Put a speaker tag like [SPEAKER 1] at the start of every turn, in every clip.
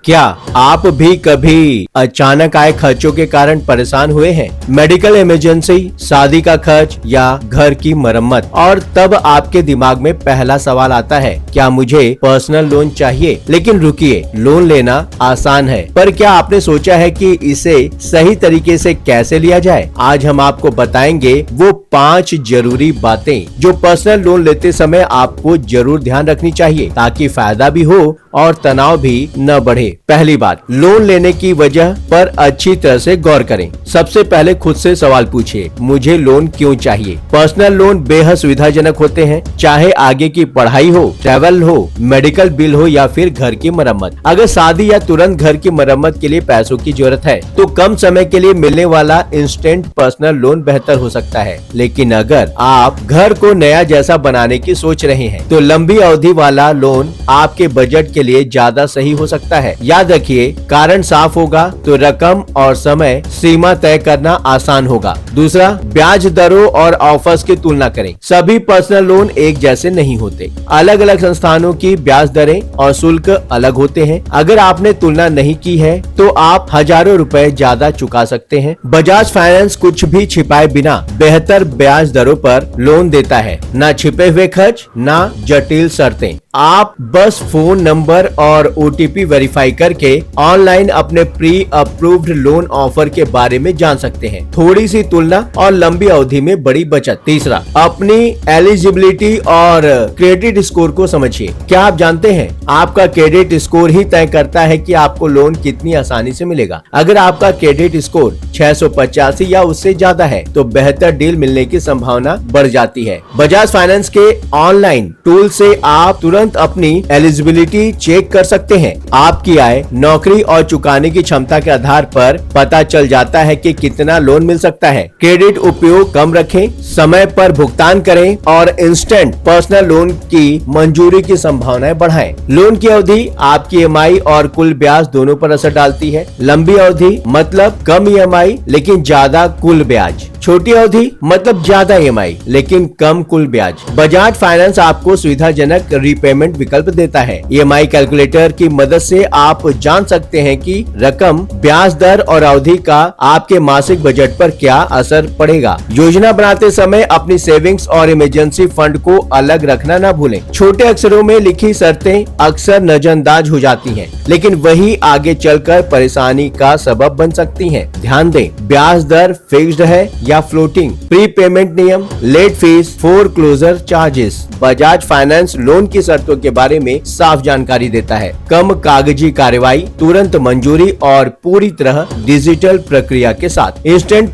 [SPEAKER 1] क्या आप भी कभी अचानक आए खर्चों के कारण परेशान हुए हैं? मेडिकल इमरजेंसी, शादी का खर्च या घर की मरम्मत, और तब आपके दिमाग में पहला सवाल आता है, क्या मुझे पर्सनल लोन चाहिए? लेकिन रुकिए, लोन लेना आसान है, पर क्या आपने सोचा है कि इसे सही तरीके से कैसे लिया जाए? आज हम आपको बताएंगे वो 5 जरूरी बातें जो पर्सनल लोन लेते समय आपको जरूर ध्यान रखनी चाहिए, ताकि फायदा भी हो और तनाव भी न बढ़े। पहली बात, लोन लेने की वजह पर अच्छी तरह से गौर करें। सबसे पहले खुद से सवाल पूछिए, मुझे लोन क्यों चाहिए? पर्सनल लोन बेहद सुविधाजनक होते हैं, चाहे आगे की पढ़ाई हो, ट्रैवल हो, मेडिकल बिल हो या फिर घर की मरम्मत। अगर शादी या तुरंत घर की मरम्मत के लिए पैसों की जरूरत है तो कम समय के लिए मिलने वाला इंस्टेंट पर्सनल लोन बेहतर हो सकता है। लेकिन अगर आप घर को नया जैसा बनाने की सोच रहे हैं तो लंबी अवधि वाला लोन आपके बजट के लिए ज्यादा सही हो सकता है। याद रखिए, कारण साफ होगा तो रकम और समय सीमा तय करना आसान होगा। दूसरा, ब्याज दरों और ऑफर्स की तुलना करें। सभी पर्सनल लोन एक जैसे नहीं होते। अलग अलग संस्थानों की ब्याज दरें और शुल्क अलग होते हैं। अगर आपने तुलना नहीं की है तो आप हजारों रुपए ज्यादा चुका सकते हैं। बजाज फाइनेंस कुछ भी छिपाए बिना बेहतर ब्याज दरों पर लोन देता है। न छिपे हुए खर्च, न जटिल शर्तें। आप बस फोन नंबर और OTP वेरीफाई करके ऑनलाइन अपने प्री अप्रूव्ड लोन ऑफर के बारे में जान सकते हैं। थोड़ी सी तुलना और लंबी अवधि में बड़ी बचत। तीसरा, अपनी एलिजिबिलिटी और क्रेडिट स्कोर को समझिए। क्या आप जानते हैं, आपका क्रेडिट स्कोर ही तय करता है कि आपको लोन कितनी आसानी से मिलेगा। अगर आपका क्रेडिट स्कोर 685 या उससे ज्यादा है तो बेहतर डील मिलने की संभावना बढ़ जाती है। बजाज फाइनेंस के ऑनलाइन टूल से आप तुरंत अपनी एलिजिबिलिटी चेक कर सकते हैं। आपकी आय, नौकरी और चुकाने की क्षमता के आधार पर पता चल जाता है कि कितना लोन मिल सकता है। क्रेडिट उपयोग कम रखें, समय पर भुगतान करें और इंस्टेंट पर्सनल लोन की मंजूरी की संभावनाएं बढ़ाएं। लोन की अवधि आपकी EMI और कुल ब्याज दोनों पर असर डालती है। लंबी अवधि मतलब कम EMI लेकिन ज्यादा कुल ब्याज। छोटी अवधि मतलब ज्यादा EMI लेकिन कम कुल ब्याज। बजाज फाइनेंस आपको सुविधाजनक रीपेमेंट विकल्प देता है। EMI कैलकुलेटर की मदद से आप जान सकते हैं कि रकम, ब्याज दर और अवधि का आपके मासिक बजट पर क्या असर पड़ेगा। योजना बनाते समय अपनी सेविंग्स और इमरजेंसी फंड को अलग रखना न भूलें। छोटे अक्षरों में लिखी शर्तें अक्सर नजरअंदाज हो जाती हैं, लेकिन वही आगे चलकर परेशानी का सबब बन सकती हैं। ध्यान दें, ब्याज दर फिक्स्ड है या फ्लोटिंग, प्री पेमेंट नियम, late fees, foreclosure charges. Bajaj finance loan की शर्तों के बारे में साफ जानकारी देता है। कम कागजी कार्रवाई, तुरंत मंजूरी और पूरी तरह डिजिटल प्रक्रिया के साथ इंस्टेंट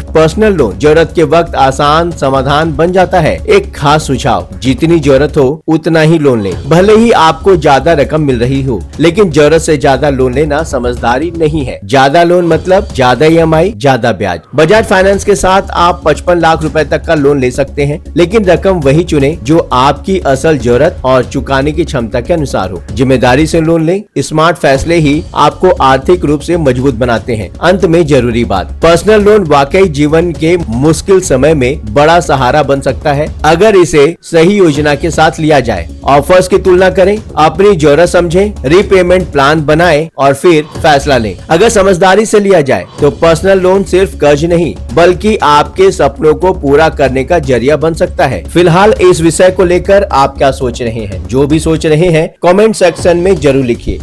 [SPEAKER 1] पर्सनल लोन जरूरत के वक्त आसान समाधान बन जाता है। एक खास सुझाव, जितनी जरूरत हो उतना ही लोन लें। भले ही आपको ज्यादा रकम मिल रही हो, लेकिन जरूरत से ज्यादा लोन लेना समझदारी नहीं है। ज्यादा लोन मतलब ज्यादा EMI, ज्यादा ब्याज। बजाज फाइनेंस के साथ आप 55 लाख रुपए तक का लोन ले सकते हैं, लेकिन रकम वही चुने जो आपकी असल जरूरत और चुकाने की क्षमता के अनुसार हो। जिम्मेदारी से लोन लें। स्मार्ट फैसले ही आपको आर्थिक रूप से मजबूत बनाते हैं। अंत में जरूरी बात, पर्सनल लोन वाकई जीवन के मुश्किल समय में बड़ा सहारा बन सकता है, अगर इसे सही योजना के साथ लिया जाए। ऑफर्स की तुलना करें, अपनी जरूरत समझें, रीपेमेंट प्लान बनाएं और फिर फैसला लें। अगर समझदारी से लिया जाए तो पर्सनल लोन सिर्फ कर्ज नहीं बल्कि आपके सपनों को पूरा करने का जरिया बन सकता है। फिलहाल इस विषय को लेकर आप क्या सोच रहे हैं? जो भी सोच रहे हैं कमेंट सेक्शन में जरूर लिखिए।